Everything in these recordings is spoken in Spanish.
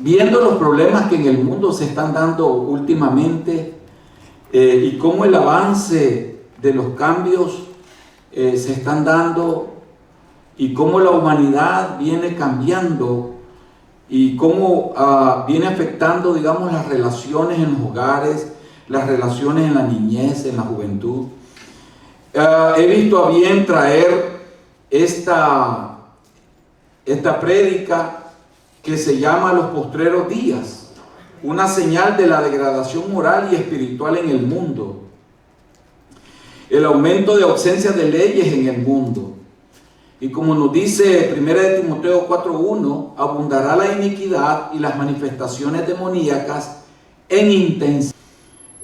viendo los problemas que en el mundo se están dando últimamente y cómo el avance de los cambios se están dando y cómo la humanidad viene cambiando y cómo viene afectando, digamos, las relaciones en los hogares, las relaciones en la niñez, en la juventud. He visto a bien traer esta prédica que se llama Los Postreros Días, una señal de la degradación moral y espiritual en el mundo, el aumento de ausencia de leyes en el mundo. Y como nos dice 1 Timoteo 4:1, abundará la iniquidad y las manifestaciones demoníacas en intensidad.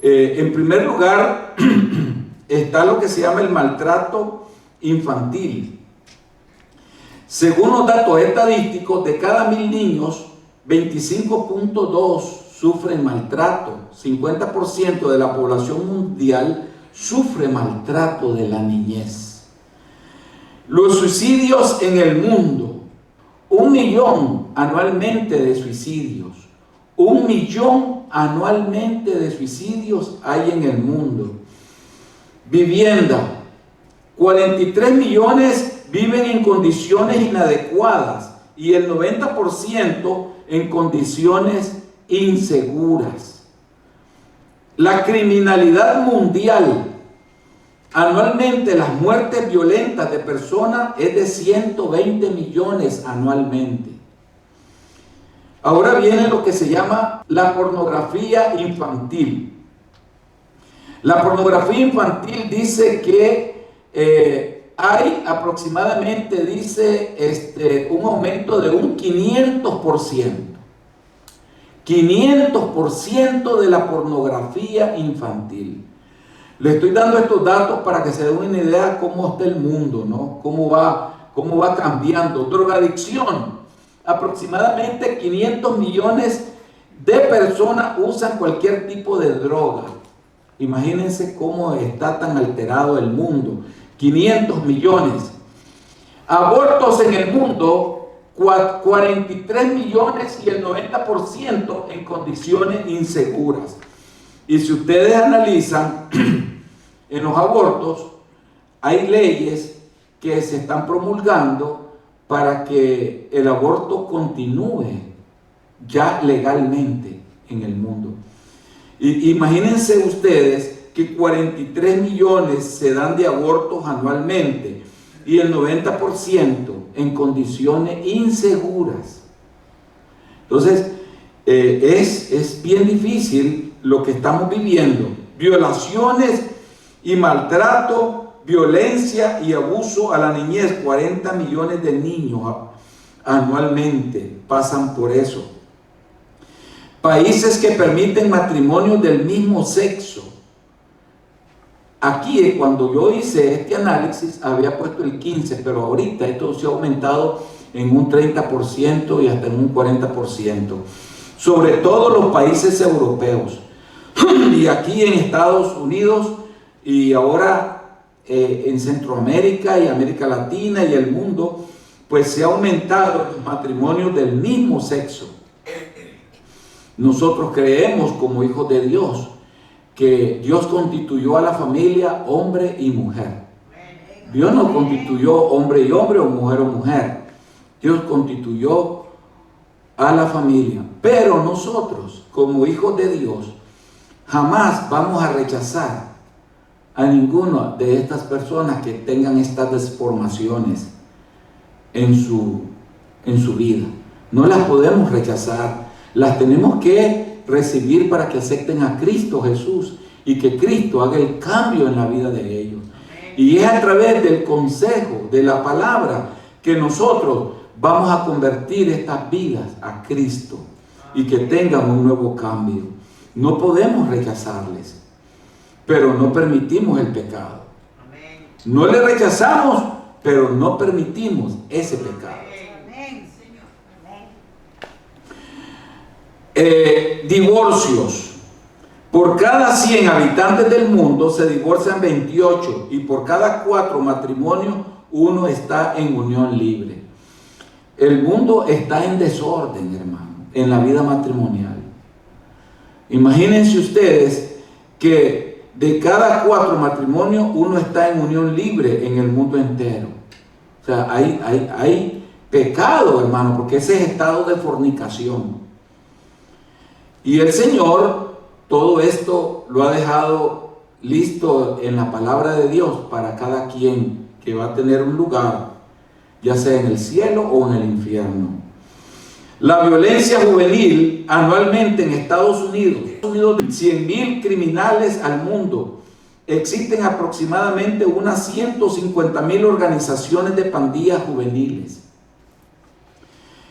En primer lugar, está lo que se llama el maltrato infantil. Según los datos estadísticos, de cada 1000 niños, 25.2 sufren maltrato. 50% de la población mundial sufre maltrato de la niñez. Los suicidios en el mundo, 1 millón anualmente de suicidios. 1 millón anualmente de suicidios hay en el mundo. Vivienda, 43 millones viven en condiciones inadecuadas y el 90% en condiciones inseguras. La criminalidad mundial, anualmente las muertes violentas de personas es de 120 millones anualmente. Ahora viene lo que se llama la pornografía infantil. La pornografía infantil dice que hay aproximadamente, dice, un aumento de un 500%. 500% de la pornografía infantil. Le estoy dando estos datos para que se den una idea de cómo está el mundo, ¿no? Cómo va cambiando. Drogadicción. Aproximadamente 500 millones de personas usan cualquier tipo de droga. Imagínense cómo está tan alterado el mundo. 500 millones. Abortos en el mundo, 43 millones y el 90% en condiciones inseguras. Y si ustedes analizan, en los abortos hay leyes que se están promulgando para que el aborto continúe ya legalmente en el mundo. Y imagínense ustedes que 43 millones se dan de abortos anualmente y el 90% en condiciones inseguras. Entonces, es bien difícil lo que estamos viviendo. Violaciones y maltrato, violencia y abuso a la niñez. 40 millones de niños anualmente pasan por eso. Países que permiten matrimonios del mismo sexo. Aquí, cuando yo hice este análisis, había puesto el 15%, pero ahorita esto se ha aumentado en un 30% y hasta en un 40%. Sobre todo los países europeos. Y aquí en Estados Unidos y ahora en Centroamérica y América Latina y el mundo, pues se ha aumentado los matrimonios del mismo sexo. Nosotros creemos como hijos de Dios que Dios constituyó a la familia hombre y mujer. Dios no constituyó hombre y hombre o mujer. Dios constituyó a la familia. Pero nosotros como hijos de Dios jamás vamos a rechazar a ninguna de estas personas que tengan estas deformaciones en su vida. No las podemos rechazar. Las tenemos que recibir para que acepten a Cristo Jesús y que Cristo haga el cambio en la vida de ellos. Y es a través del consejo, de la palabra, que nosotros vamos a convertir estas vidas a Cristo y que tengan un nuevo cambio. No podemos rechazarles, pero no permitimos el pecado. No le rechazamos, pero no permitimos ese pecado. Divorcios. Por cada 100 habitantes del mundo se divorcian 28 y por cada 4 matrimonios 1 está en unión libre. El mundo está en desorden, hermano. en la vida matrimonial. Imagínense ustedes que de cada 4 matrimonios, uno está en unión libre en el mundo entero. O sea, hay pecado, hermano, porque ese es estado de fornicación. Y el Señor todo esto lo ha dejado listo en la palabra de Dios para cada quien que va a tener un lugar, ya sea en el cielo o en el infierno. La violencia juvenil anualmente en Estados Unidos, 100,000 criminales al mundo. Existen aproximadamente unas 150,000 organizaciones de pandillas juveniles.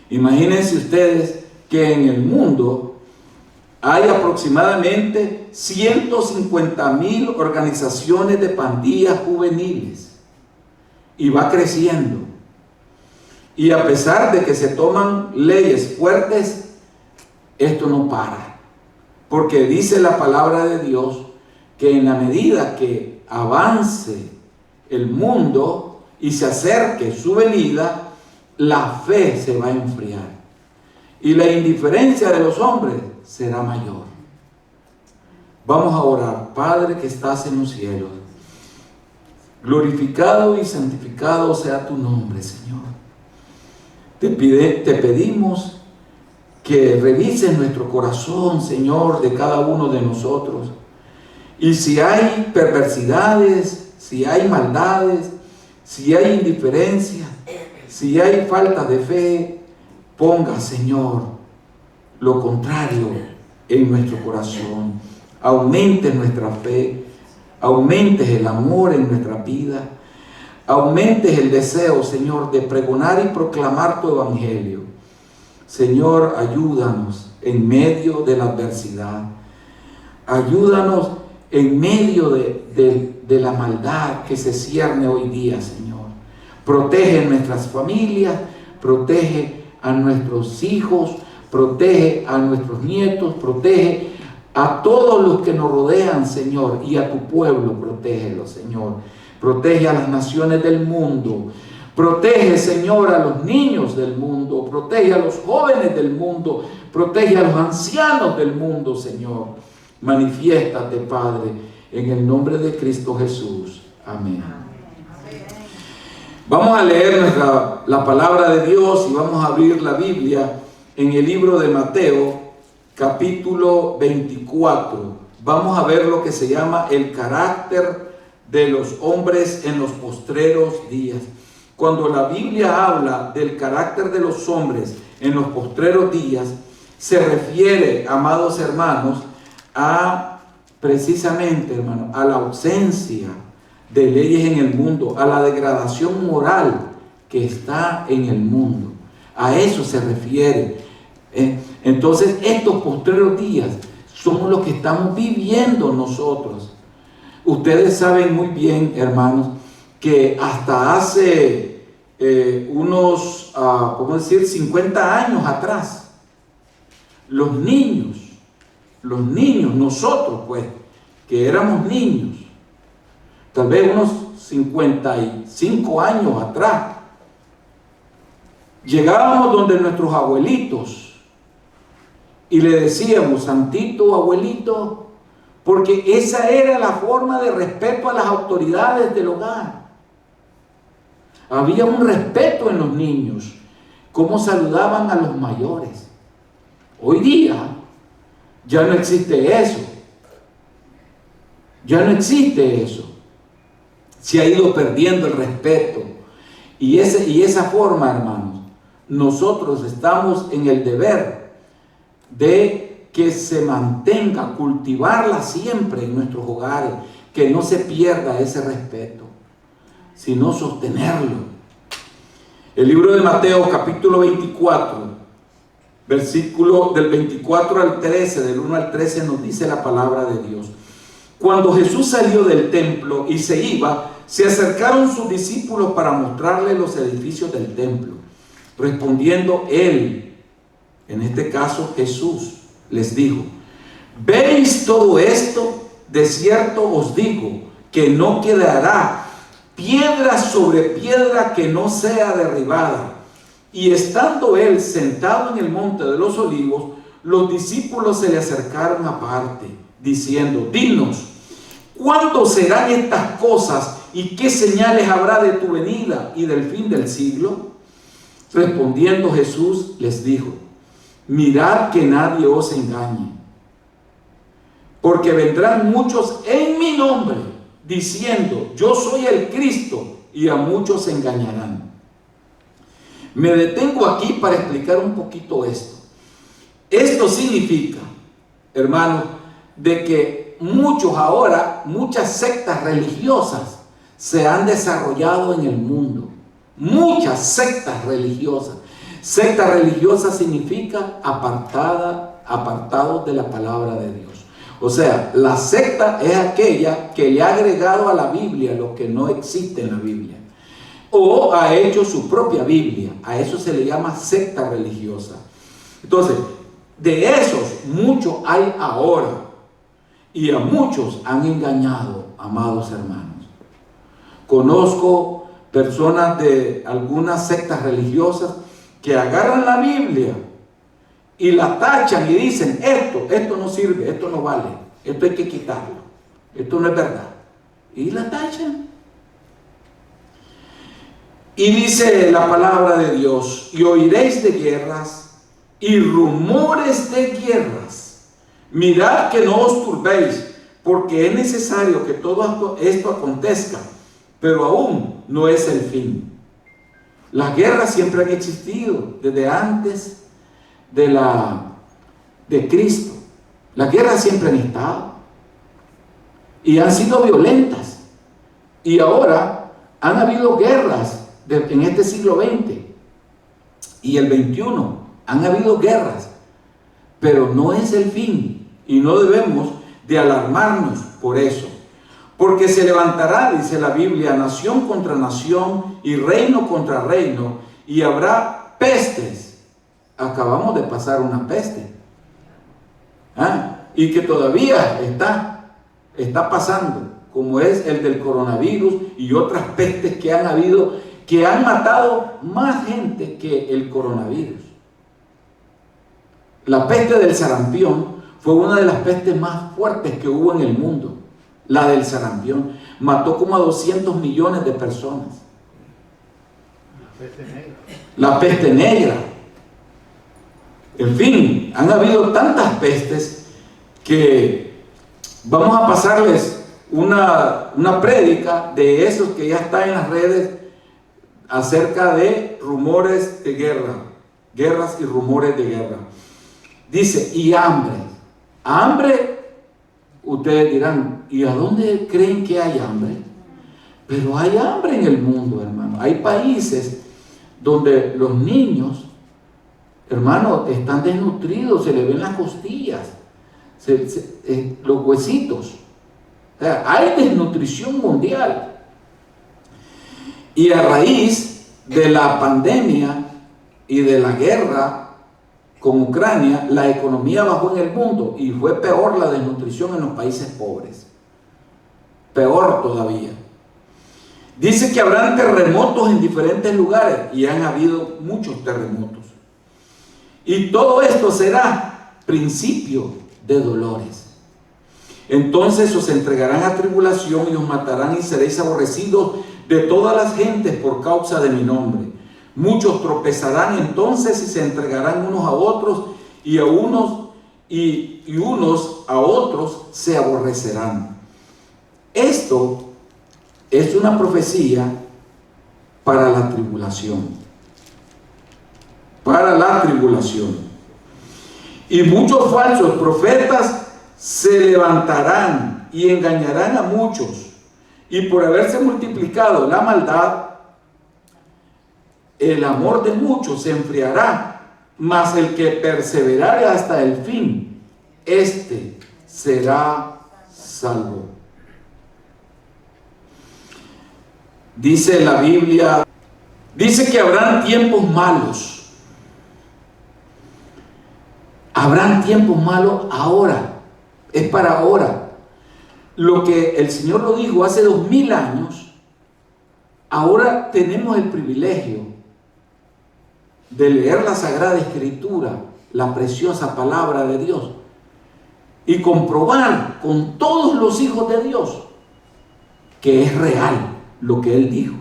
Imagínense ustedes que en el mundo hay aproximadamente 150,000 organizaciones de pandillas juveniles y va creciendo. Y a pesar de que se toman leyes fuertes, esto no para, porque dice la palabra de Dios que en la medida que avance el mundo y se acerque su venida, la fe se va a enfriar y la indiferencia de los hombres será mayor. Vamos a orar. Padre que estás en los cielos, glorificado y santificado sea tu nombre, Señor. Te pedimos que revises nuestro corazón, Señor, de cada uno de nosotros. Y si hay perversidades, si hay maldades, si hay indiferencia, si hay falta de fe, ponga, Señor, lo contrario en nuestro corazón. Aumente nuestra fe, aumentes el amor en nuestra vida, aumentes el deseo, Señor, de pregonar y proclamar tu evangelio. Señor, ayúdanos en medio de la adversidad. Ayúdanos en medio de la maldad que se cierne hoy día, Señor. Protege nuestras familias, protege a nuestros hijos, protege a nuestros nietos, protege a todos los que nos rodean, Señor, y a tu pueblo, protégelo, Señor. Protege a las naciones del mundo. Protege, Señor, a los niños del mundo. Protege a los jóvenes del mundo. Protege a los ancianos del mundo, Señor. Manifiéstate, Padre, en el nombre de Cristo Jesús. Amén. Vamos a leer la palabra de Dios y vamos a abrir la Biblia en el libro de Mateo, capítulo 24. Vamos a ver lo que se llama el carácter de los hombres en los postreros días. Cuando la Biblia habla del carácter de los hombres en los postreros días, se refiere, amados hermanos, a precisamente, hermano, a la ausencia de leyes en el mundo, a la degradación moral que está en el mundo. A eso se refiere. Entonces, estos postreros días son los que estamos viviendo nosotros. Ustedes saben muy bien, hermanos, que hasta hace unos, 50 años atrás, los niños, nosotros pues, que éramos niños, tal vez unos 55 años atrás, llegábamos donde nuestros abuelitos y le decíamos, santito abuelito, porque esa era la forma de respeto a las autoridades del hogar. Había un respeto en los niños, cómo saludaban a los mayores. Hoy día ya no existe eso. Ya no existe eso. Se ha ido perdiendo el respeto. Y esa forma, hermanos, nosotros estamos en el deber de que se mantenga, cultivarla siempre en nuestros hogares, que no se pierda ese respeto, sino sostenerlo. El libro de Mateo, capítulo 24, versículo del 24 al 13, del 1 al 13, nos dice la palabra de Dios. Cuando Jesús salió del templo y se iba, se acercaron sus discípulos para mostrarle los edificios del templo. Respondiendo él, en este caso Jesús, les dijo: ¿veis todo esto? De cierto os digo que no quedará piedra sobre piedra que no sea derribada. Y estando él sentado en el monte de los olivos, los discípulos se le acercaron aparte, diciendo: dinos, ¿cuándo serán estas cosas y qué señales habrá de tu venida y del fin del siglo? Respondiendo Jesús les dijo: mirad que nadie os engañe, porque vendrán muchos en mi nombre, diciendo: yo soy el Cristo, y a muchos se engañarán. Me detengo aquí para explicar un poquito esto. Esto significa, hermanos, de que muchas sectas religiosas se han desarrollado en el mundo. Muchas sectas religiosas. Secta religiosa significa apartados de la palabra de Dios. O sea, la secta es aquella que le ha agregado a la Biblia lo que no existe en la Biblia, o ha hecho su propia Biblia. A eso se le llama secta religiosa. Entonces, de esos muchos hay ahora, y a muchos han engañado, amados hermanos. Conozco personas de algunas sectas religiosas que agarran la Biblia y la tachan y dicen: esto no sirve, esto no vale, esto hay que quitarlo, esto no es verdad, y la tachan. Y dice la palabra de Dios: y oiréis de guerras y rumores de guerras. Mirad que no os turbéis, porque es necesario que todo esto acontezca, pero aún no es el fin. Las guerras siempre han existido desde antes de Cristo. Las guerras siempre han estado y han sido violentas, y ahora han habido guerras en este siglo XX y el XXI. Han habido guerras, pero no es el fin, y no debemos de alarmarnos por eso, porque se levantará, dice la Biblia, nación contra nación y reino contra reino, y habrá pestes. Acabamos de pasar una peste, y que todavía está pasando, como es el del coronavirus y otras pestes que han habido, que han matado más gente que el coronavirus. La peste del sarampión fue una de las pestes más fuertes que hubo en el mundo. La del sarampión mató como a 200 millones de personas. La peste negra. En fin, han habido tantas pestes que vamos a pasarles una prédica de esos que ya está en las redes acerca de rumores de guerra, guerras y rumores de guerra. Dice: y hambre. Hambre, ustedes dirán: ¿y a dónde creen que hay hambre? Pero hay hambre en el mundo, hermano. Hay países donde los niños, hermano, están desnutridos, se les ven las costillas, los huesitos. O sea, hay desnutrición mundial. Y a raíz de la pandemia y de la guerra con Ucrania, la economía bajó en el mundo y fue peor la desnutrición en los países pobres. Peor todavía. Dice que habrán terremotos en diferentes lugares, y han habido muchos terremotos. Y todo esto será principio de dolores. Entonces os entregarán a tribulación y os matarán, y seréis aborrecidos de todas las gentes por causa de mi nombre. Muchos tropezarán entonces y se entregarán unos a otros, y unos a otros se aborrecerán. Esto es una profecía para la tribulación. Para la tribulación. Y muchos falsos profetas se levantarán y engañarán a muchos. Y por haberse multiplicado la maldad, el amor de muchos se enfriará, mas el que perseverare hasta el fin, este será salvo. Dice la Biblia, dice que habrán tiempos malos. Habrán tiempos malos ahora, es para ahora. Lo que el Señor lo dijo hace 2000 años, ahora tenemos el privilegio de leer la Sagrada Escritura, la preciosa palabra de Dios, y comprobar con todos los hijos de Dios que es real lo que Él dijo.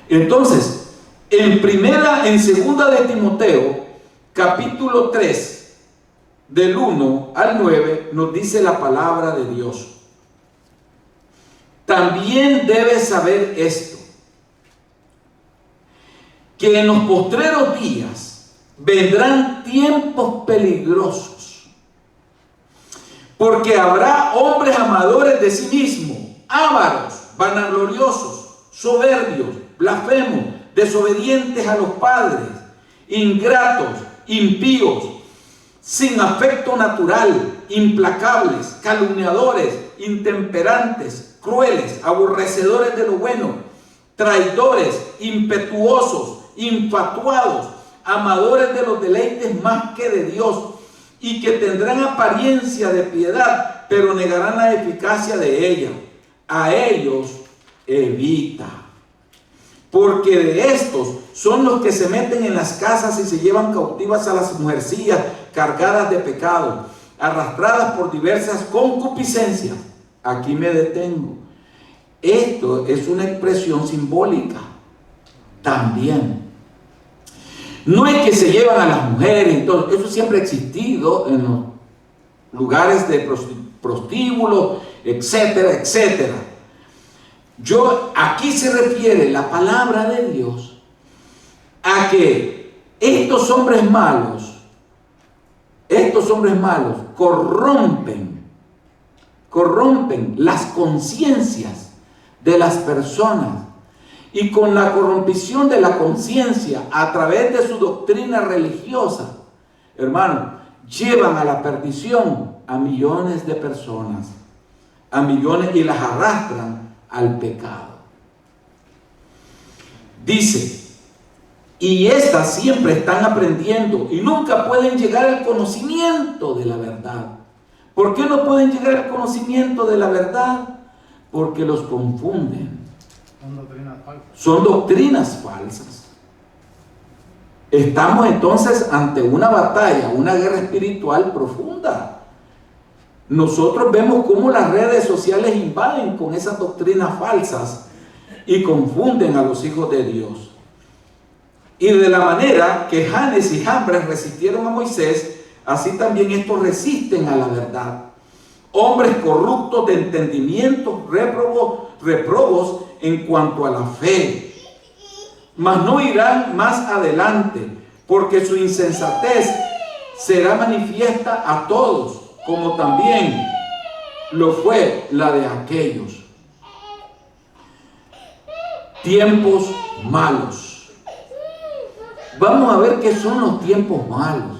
Entonces, en segunda de Timoteo, capítulo 3, del 1 al 9, nos dice la palabra de Dios. También debes saber esto, que en los postreros días vendrán tiempos peligrosos, porque habrá hombres amadores de sí mismos, ávaros, vanagloriosos, soberbios, blasfemos, desobedientes a los padres, ingratos, impíos, sin afecto natural, implacables, calumniadores, intemperantes, crueles, aborrecedores de lo bueno, traidores, impetuosos, infatuados, amadores de los deleites más que de Dios, y que tendrán apariencia de piedad, pero negarán la eficacia de ella. A ellos evita, porque de estos son los que se meten en las casas y se llevan cautivas a las mujercillas cargadas de pecado, arrastradas por diversas concupiscencias. Aquí me detengo. Esto es una expresión simbólica también. No es que se llevan a las mujeres, entonces, eso siempre ha existido en los lugares de prostíbulos, etcétera, etcétera. Aquí se refiere la palabra de Dios a que estos hombres malos corrompen las conciencias de las personas, y con la corrompición de la conciencia a través de su doctrina religiosa, hermano, llevan a la perdición a millones de personas, y las arrastran al pecado. Dice, y estas siempre están aprendiendo y nunca pueden llegar al conocimiento de la verdad. ¿Por qué no pueden llegar al conocimiento de la verdad? Porque los confunden. Son doctrinas falsas. Estamos entonces ante una batalla, una guerra espiritual profunda. Nosotros vemos cómo las redes sociales invaden con esas doctrinas falsas y confunden a los hijos de Dios. Y de la manera que Janes y Jambres resistieron a Moisés, así también estos resisten a la verdad. Hombres corruptos de entendimiento, réprobos en cuanto a la fe, mas no irán más adelante, porque su insensatez será manifiesta a todos, como también lo fue la de aquellos. Tiempos malos. Vamos a ver qué son los tiempos malos.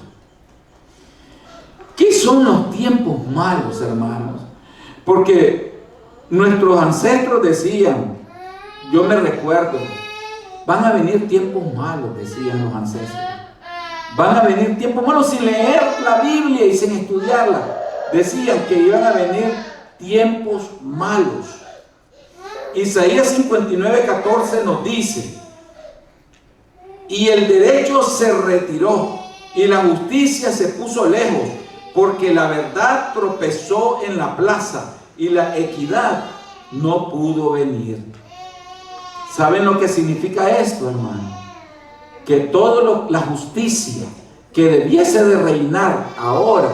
¿Qué son los tiempos malos, hermanos? Porque nuestros ancestros decían, yo me recuerdo, van a venir tiempos malos, decían los ancestros. Van a venir tiempos malos sin leer la Biblia y sin estudiarla. Decían que iban a venir tiempos malos. Isaías 59:14 nos dice, y el derecho se retiró y la justicia se puso lejos, porque la verdad tropezó en la plaza y la equidad no pudo venir. ¿Saben lo que significa esto, hermano? Que toda la justicia que debiese de reinar ahora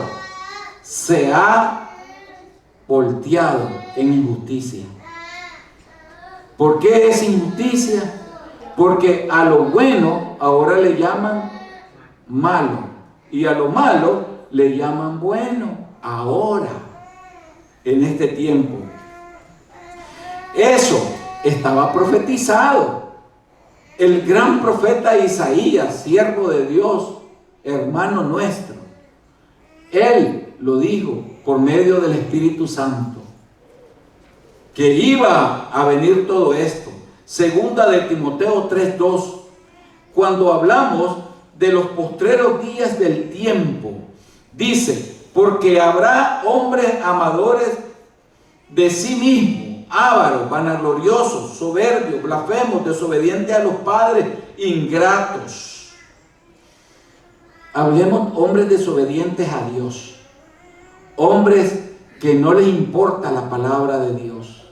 se ha volteado en injusticia. ¿Por qué es injusticia? Porque a lo bueno ahora le llaman malo y a lo malo le llaman bueno ahora, en este tiempo. Eso estaba profetizado. El gran profeta Isaías, siervo de Dios, hermano nuestro, él lo dijo por medio del Espíritu Santo, que iba a venir todo esto. Segunda de Timoteo 3:2, cuando hablamos de los postreros días del tiempo, dice, porque habrá hombres amadores de sí mismos, ávaros, vanagloriosos, soberbios, blasfemos, desobedientes a los padres, ingratos. Hablemos hombres desobedientes a Dios, hombres que no les importa la palabra de Dios.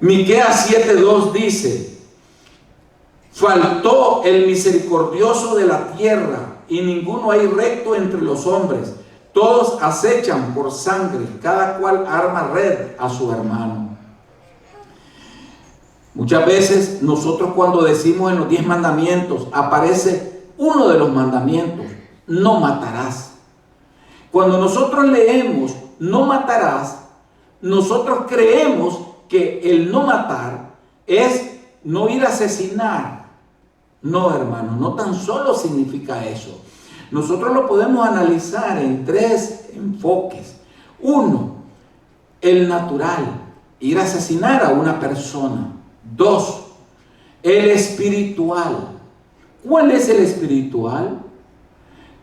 Miqueas 7:2 dice: faltó el misericordioso de la tierra, y ninguno hay recto entre los hombres. Todos acechan por sangre, cada cual arma red a su hermano. Muchas veces nosotros, cuando decimos en los 10 mandamientos, aparece uno de los mandamientos: no matarás. Cuando nosotros leemos no matarás, nosotros creemos que el no matar es no ir a asesinar. No, hermano, no tan solo significa eso. Nosotros lo podemos analizar en 3 enfoques. 1, el natural, ir a asesinar a una persona. 2, el espiritual. ¿Cuál es el espiritual?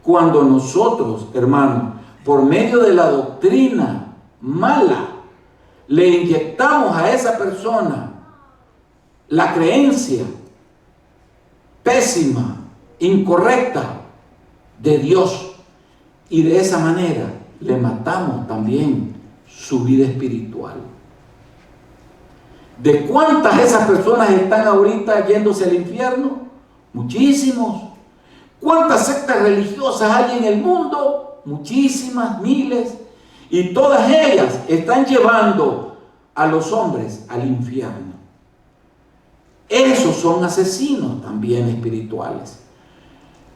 Cuando nosotros, hermano, por medio de la doctrina mala, le inyectamos a esa persona la creencia pésima, incorrecta de Dios, y de esa manera le matamos también su vida espiritual. ¿De cuántas de esas personas están ahorita yéndose al infierno? Muchísimos. ¿Cuántas sectas religiosas hay en el mundo? Muchísimas, miles. Y todas ellas están llevando a los hombres al infierno. Esos son asesinos también espirituales.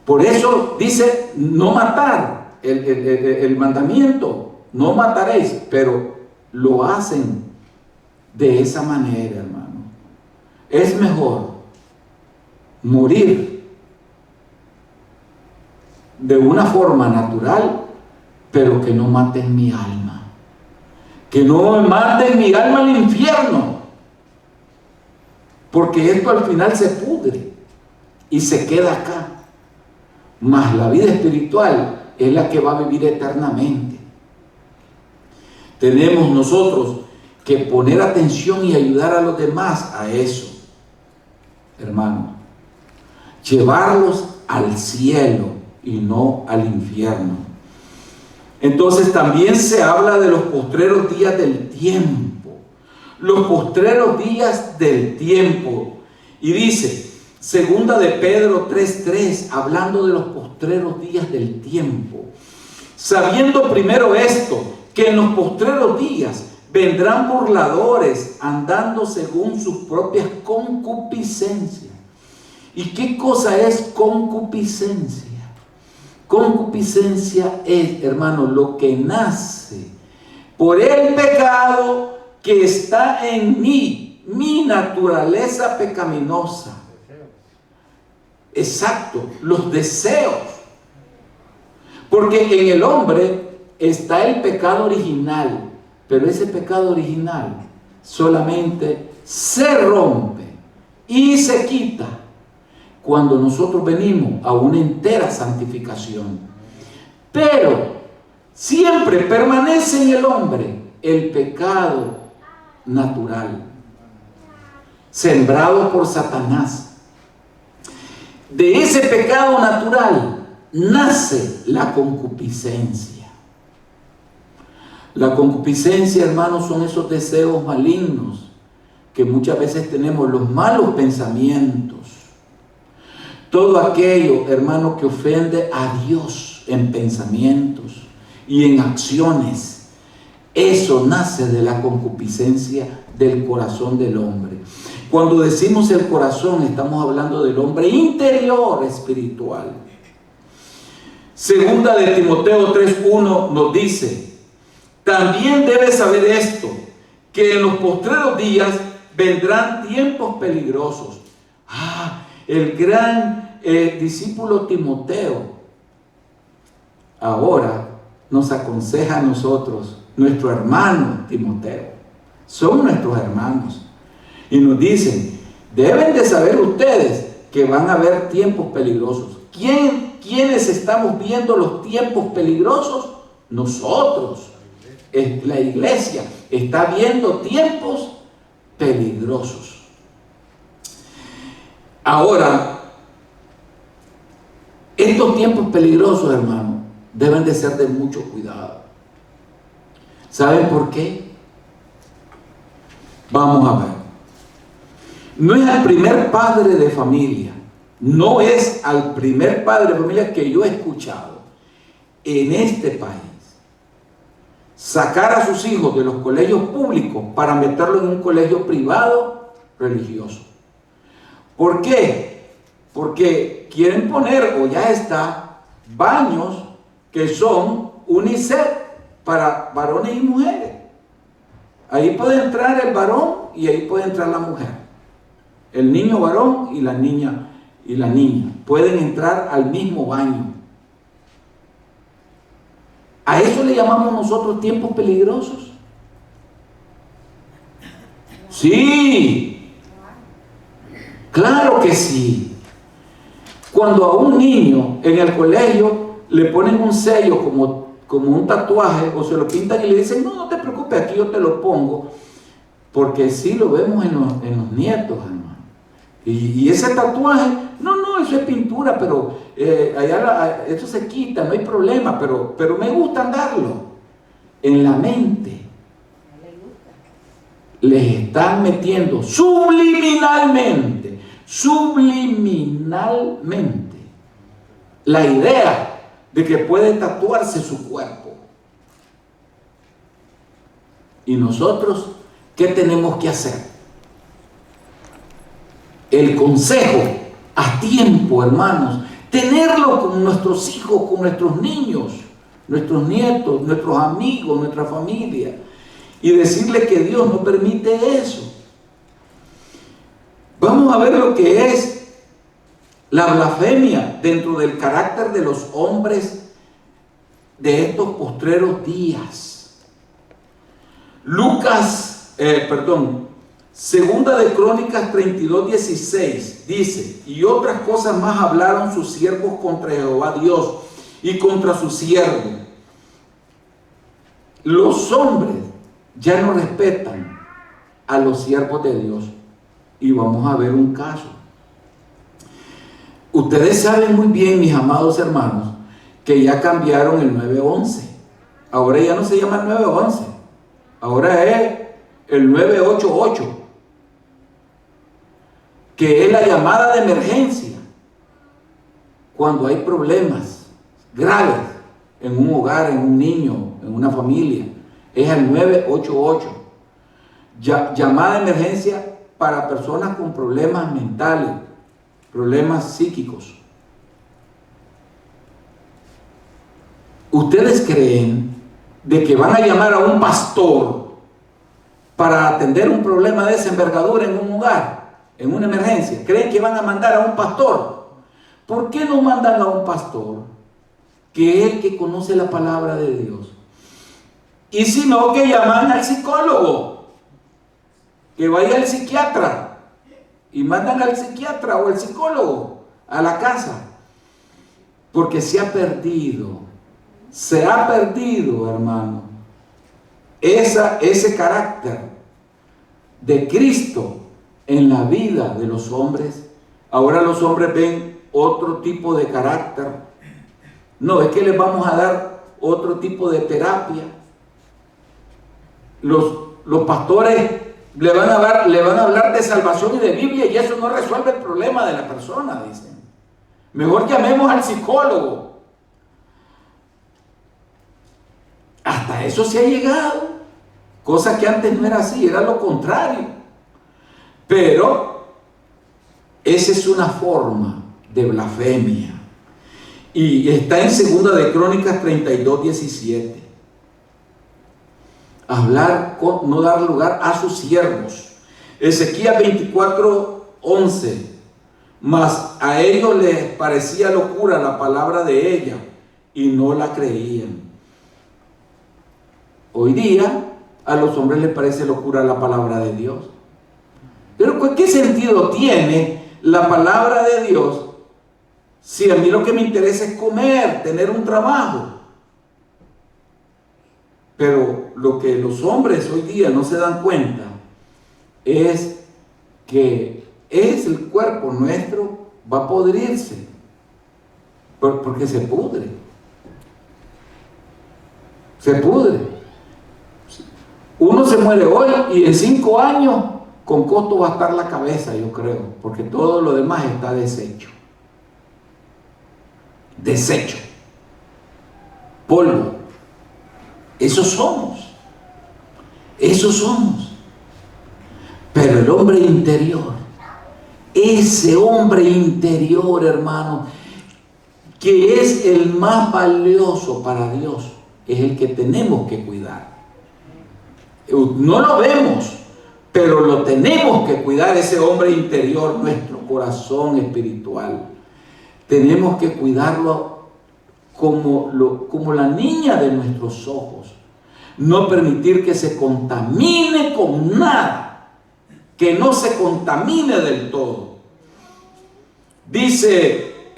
Por eso dice no matar, el mandamiento, no mataréis, pero lo hacen de esa manera, hermano. Es mejor morir de una forma natural, pero que no maten mi alma. Que no maten mi alma al infierno. Porque esto al final se pudre y se queda acá. Mas la vida espiritual es la que va a vivir eternamente. Tenemos nosotros que poner atención y ayudar a los demás a eso, hermano. Llevarlos al cielo y no al infierno. Entonces también se habla de los postreros días del tiempo. Los postreros días del tiempo. Y dice, segunda de Pedro 3:3, hablando de los postreros días del tiempo. Sabiendo primero esto, que en los postreros días vendrán burladores andando según sus propias concupiscencias. ¿Y qué cosa es concupiscencia? Concupiscencia es, hermano, lo que nace por el pecado que está en mí, mi naturaleza pecaminosa. Exacto, los deseos. Porque en el hombre está el pecado original, pero ese pecado original solamente se rompe y se quita cuando nosotros venimos a una entera santificación. Pero siempre permanece en el hombre el pecado natural, sembrado por Satanás. De ese pecado natural nace la concupiscencia. La concupiscencia, hermanos, son esos deseos malignos que muchas veces tenemos, los malos pensamientos. Todo aquello, hermano, que ofende a Dios en pensamientos y en acciones, eso nace de la concupiscencia del corazón del hombre. Cuando decimos el corazón, estamos hablando del hombre interior espiritual. Segunda de Timoteo 3:1 nos dice: también debes saber esto, que en los postreros días vendrán tiempos peligrosos. El gran discípulo Timoteo ahora nos aconseja a nosotros, nuestro hermano Timoteo, son nuestros hermanos, y nos dicen: deben de saber ustedes que van a haber tiempos peligrosos. ¿Quiénes estamos viendo los tiempos peligrosos? Nosotros, la iglesia está viendo tiempos peligrosos. Ahora, Estos tiempos peligrosos, hermano, deben de ser de mucho cuidado. ¿Saben por qué? Vamos a ver. No es al primer padre de familia, no es al primer padre de familia que yo he escuchado en este país sacar a sus hijos de los colegios públicos para meterlos en un colegio privado religioso. ¿Por qué? Porque quieren poner, o ya está, baños que son unisex para varones y mujeres. Ahí puede entrar el varón y ahí puede entrar la mujer. El niño varón y la niña pueden entrar al mismo baño. ¿A eso le llamamos nosotros tiempos peligrosos? Sí, claro que sí. Cuando a un niño en el colegio le ponen un sello como un tatuaje, o se lo pintan y le dicen, no, no te preocupes, aquí yo te lo pongo, porque sí lo vemos en los nietos, hermano. Y ese tatuaje, no, eso es pintura, pero eso se quita, no hay problema, pero me gusta andarlo. En la mente les están metiendo subliminalmente, la idea de que puede tatuarse su cuerpo. ¿Y nosotros qué tenemos que hacer? El consejo a tiempo, hermanos, tenerlo con nuestros hijos, con nuestros niños, nuestros nietos, nuestros amigos, nuestra familia, y decirle que Dios no permite eso. Vamos a ver lo que es la blasfemia dentro del carácter de los hombres de estos postreros días. Segunda de Crónicas 32:16 dice, y otras cosas más hablaron sus siervos contra Jehová Dios y contra su siervo. Los hombres ya no respetan a los siervos de Dios. Y vamos a ver un caso. Ustedes saben muy bien, mis amados hermanos, que ya cambiaron el 911. Ahora ya no se llama el 911. Ahora es el 988. Que es la llamada de emergencia cuando hay problemas graves en un hogar, en un niño, en una familia. Es el 988. Llamada de emergencia para personas con problemas mentales, problemas psíquicos. ¿Ustedes creen de que van a llamar a un pastor para atender un problema de esa envergadura en un hogar? En una emergencia, ¿creen que van a mandar a un pastor? ¿Por qué no mandan a un pastor que es el que conoce la palabra de Dios? Y si no, que llaman al psicólogo, que vaya al psiquiatra, y mandan al psiquiatra o al psicólogo a la casa, porque se ha perdido, hermano, ese carácter de Cristo en la vida de los hombres. Ahora los hombres ven otro tipo de carácter. No, es que les vamos a dar otro tipo de terapia. Los pastores le van a hablar de salvación y de Biblia, y eso no resuelve el problema de la persona, dicen. Mejor llamemos al psicólogo. Hasta eso se ha llegado, cosa que antes no era así, era lo contrario. Pero esa es una forma de blasfemia. Y está en Segunda de Crónicas 32:17. No dar lugar a sus siervos. Ezequiel 24:11. Mas a ellos les parecía locura la palabra de ella y no la creían. Hoy día a los hombres les parece locura la palabra de Dios. Pero ¿qué sentido tiene la palabra de Dios si a mí lo que me interesa es comer, tener un trabajo? Pero lo que los hombres hoy día no se dan cuenta es que el cuerpo nuestro va a podrirse. Porque se pudre. Se pudre. Uno se muere hoy y en 5 años con costo va a estar la cabeza, yo creo, porque todo lo demás está deshecho. Desecho. Polvo. Eso somos. Eso somos. Pero el hombre interior, ese hombre interior, hermano, que es el más valioso para Dios, es el que tenemos que cuidar. No lo vemos, pero lo tenemos que cuidar, ese hombre interior, nuestro corazón espiritual. Tenemos que cuidarlo como la niña de nuestros ojos. No permitir que se contamine con nada, que no se contamine del todo. Dice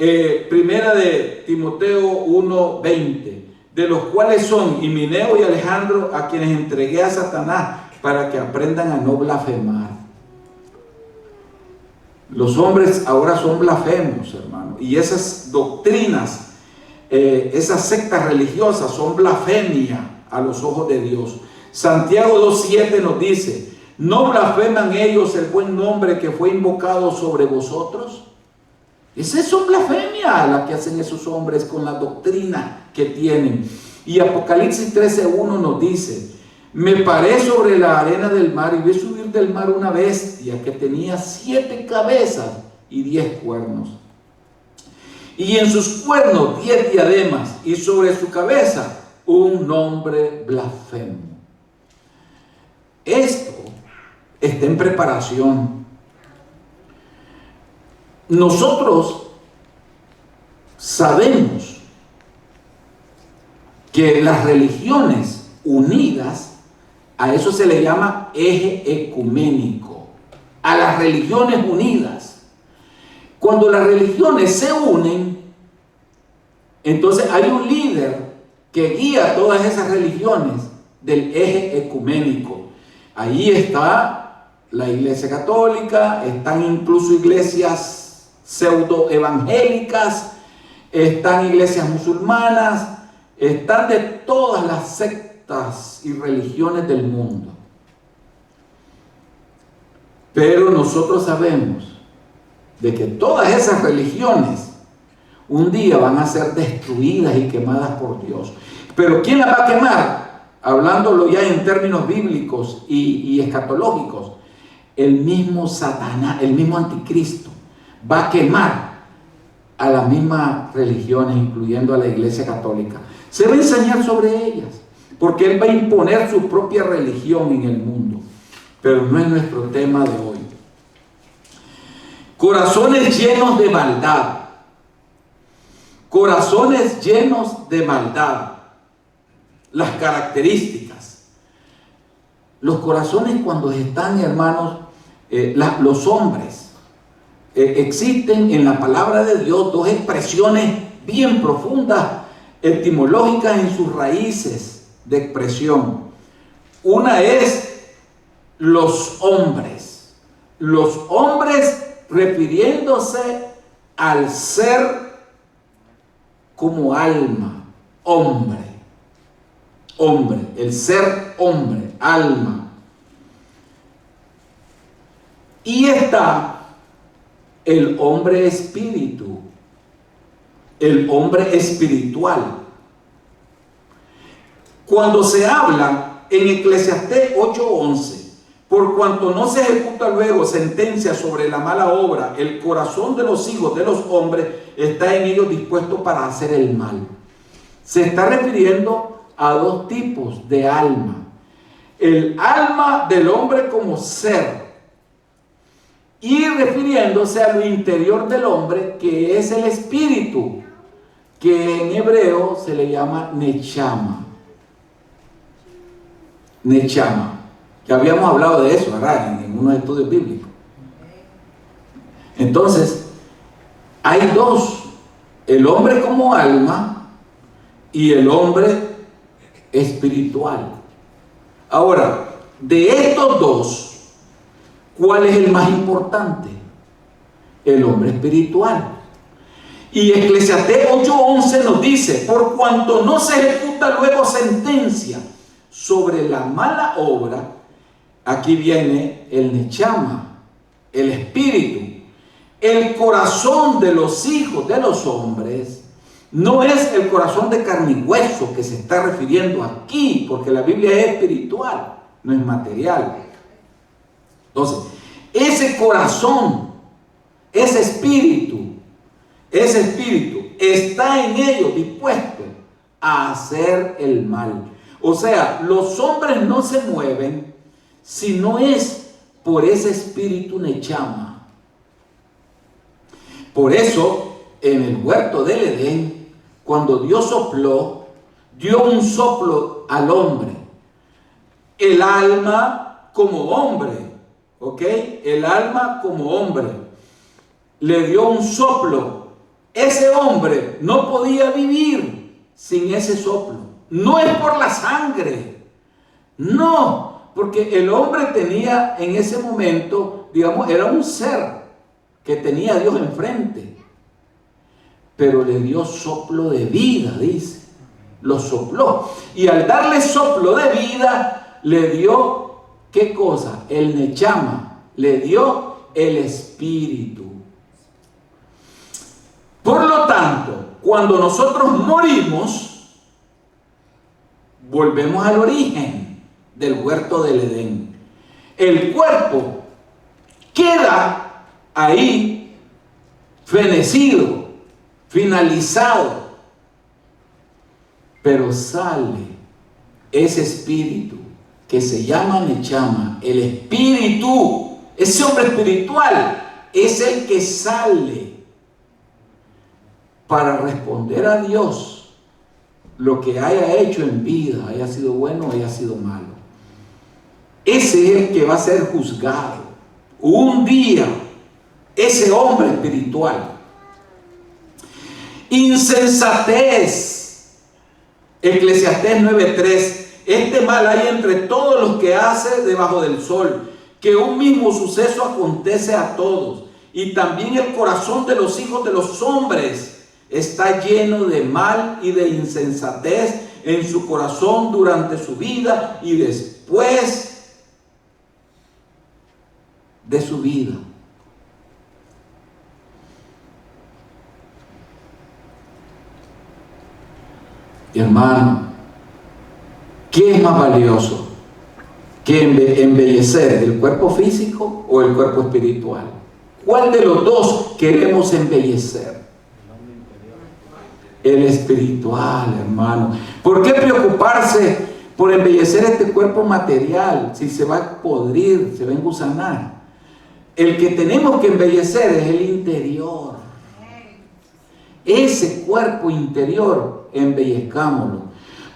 Primera de Timoteo 1:20, de los cuales son Himeneo y Alejandro, a quienes entregué a Satanás para que aprendan a no blasfemar. Los hombres ahora son blasfemos, hermano, y esas doctrinas, esas sectas religiosas son blasfemia a los ojos de Dios. Santiago 2:7 nos dice: ¿no blasfeman ellos el buen nombre que fue invocado sobre vosotros? Esa es una blasfemia la que hacen esos hombres con la doctrina que tienen. Y Apocalipsis 13:1 nos dice: me paré sobre la arena del mar y vi subir del mar una bestia que tenía 7 cabezas y 10 cuernos. Y en sus cuernos 10 diademas, y sobre su cabeza un nombre blasfemo. Esto está en preparación. Nosotros sabemos que las religiones unidas, a eso se le llama eje ecuménico, a las religiones unidas. Cuando las religiones se unen, entonces hay un líder que guía todas esas religiones del eje ecuménico. Ahí está la Iglesia Católica, están incluso iglesias pseudo evangélicas, están iglesias musulmanas, están de todas las sectas y religiones del mundo. Pero nosotros sabemos de que todas esas religiones un día van a ser destruidas y quemadas por Dios. Pero ¿quién las va a quemar? Hablándolo ya en términos bíblicos y escatológicos, el mismo Satanás, el mismo anticristo, va a quemar a las mismas religiones, incluyendo a la Iglesia Católica. Se va a enseñar sobre ellas, porque él va a imponer su propia religión en el mundo. Pero no es nuestro tema de hoy. Corazones llenos de maldad. Corazones llenos de maldad. Las características. Los corazones, cuando están, hermanos, los hombres, existen en la palabra de Dios dos expresiones bien profundas, etimológicas en sus raíces de expresión. Una es los hombres. Los hombres refiriéndose al ser como alma, hombre. Hombre, el ser hombre, alma. Y está el hombre espíritu, el hombre espiritual. Cuando se habla en Eclesiastés 8:11, por cuanto no se ejecuta luego sentencia sobre la mala obra, el corazón de los hijos de los hombres está en ellos dispuesto para hacer el mal. Se está refiriendo a dos tipos de alma. El alma del hombre como ser, y refiriéndose a lo interior del hombre, que es el espíritu, que en hebreo se le llama nechama. Nechama. Ya habíamos hablado de eso, ¿verdad? En unos estudios bíblicos. Entonces, hay dos: el hombre como alma y el hombre espiritual. Ahora, de estos dos, ¿cuál es el más importante? El hombre espiritual. Y Eclesiastés 8:11 nos dice: por cuanto no se ejecuta luego sentencia sobre la mala obra, aquí viene el nechama, el espíritu, el corazón de los hijos de los hombres. No es el corazón de carne y hueso que se está refiriendo aquí, porque la Biblia es espiritual, no es material. Entonces, ese corazón, ese espíritu está en ellos dispuesto a hacer el mal. O sea, los hombres no se mueven si no es por ese espíritu nechama. Por eso, en el huerto del Edén, cuando Dios sopló, dio un soplo al hombre. El alma como hombre, ¿ok? El alma como hombre. Le dio un soplo. Ese hombre no podía vivir sin ese soplo. No es por la sangre. No, porque el hombre tenía en ese momento, digamos, era un ser que tenía a Dios enfrente. Pero le dio soplo de vida, dice. Lo sopló. Y al darle soplo de vida, le dio, ¿qué cosa? El nechama. Le dio el espíritu. Por lo tanto, cuando nosotros morimos, volvemos al origen del huerto del Edén. El cuerpo queda ahí fenecido, finalizado, pero sale ese espíritu que se llama nechama, el espíritu, ese hombre espiritual es el que sale para responder a Dios lo que haya hecho en vida, haya sido bueno o haya sido malo. Ese es el que va a ser juzgado un día, ese hombre espiritual. Insensatez, Eclesiastés 9:3. Este mal hay entre todos los que hace debajo del sol, que un mismo suceso acontece a todos, y también el corazón de los hijos de los hombres está lleno de mal y de insensatez en su corazón durante su vida y después de su vida. Hermano, ¿qué es más valioso que embellecer, el cuerpo físico o el cuerpo espiritual? ¿Cuál de los dos queremos embellecer? El espiritual, hermano. ¿Por qué preocuparse por embellecer este cuerpo material si se va a podrir, se va a engusanar? El que tenemos que embellecer es el interior. Ese cuerpo interior, embellezcámoslo,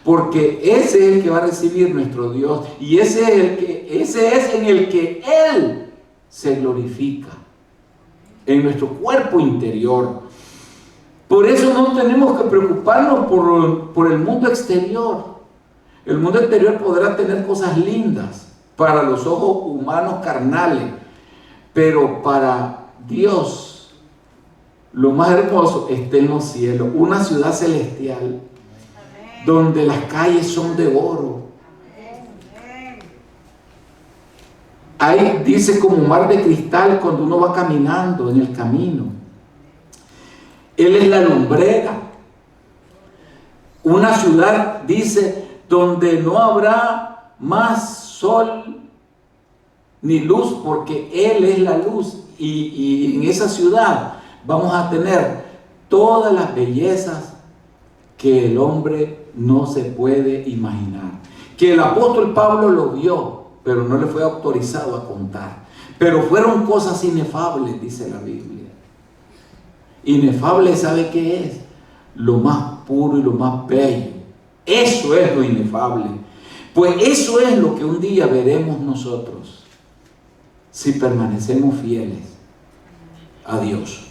porque ese es el que va a recibir nuestro Dios, y ese es en el que Él se glorifica, en nuestro cuerpo interior. Por eso no tenemos que preocuparnos por el mundo exterior. El mundo exterior podrá tener cosas lindas para los ojos humanos carnales, pero para Dios lo más hermoso está en los cielos, una ciudad celestial donde las calles son de oro. Ahí dice como mar de cristal cuando uno va caminando en el camino. Él es la lumbrera. Una ciudad, dice, donde no habrá más sol ni luz, porque Él es la luz. Y en esa ciudad vamos a tener todas las bellezas que el hombre no se puede imaginar. Que el apóstol Pablo lo vio, pero no le fue autorizado a contar. Pero fueron cosas inefables, dice la Biblia. Inefable, ¿sabe qué es? Lo más puro y lo más bello. Eso es lo inefable. Pues eso es lo que un día veremos nosotros, si permanecemos fieles a Dios.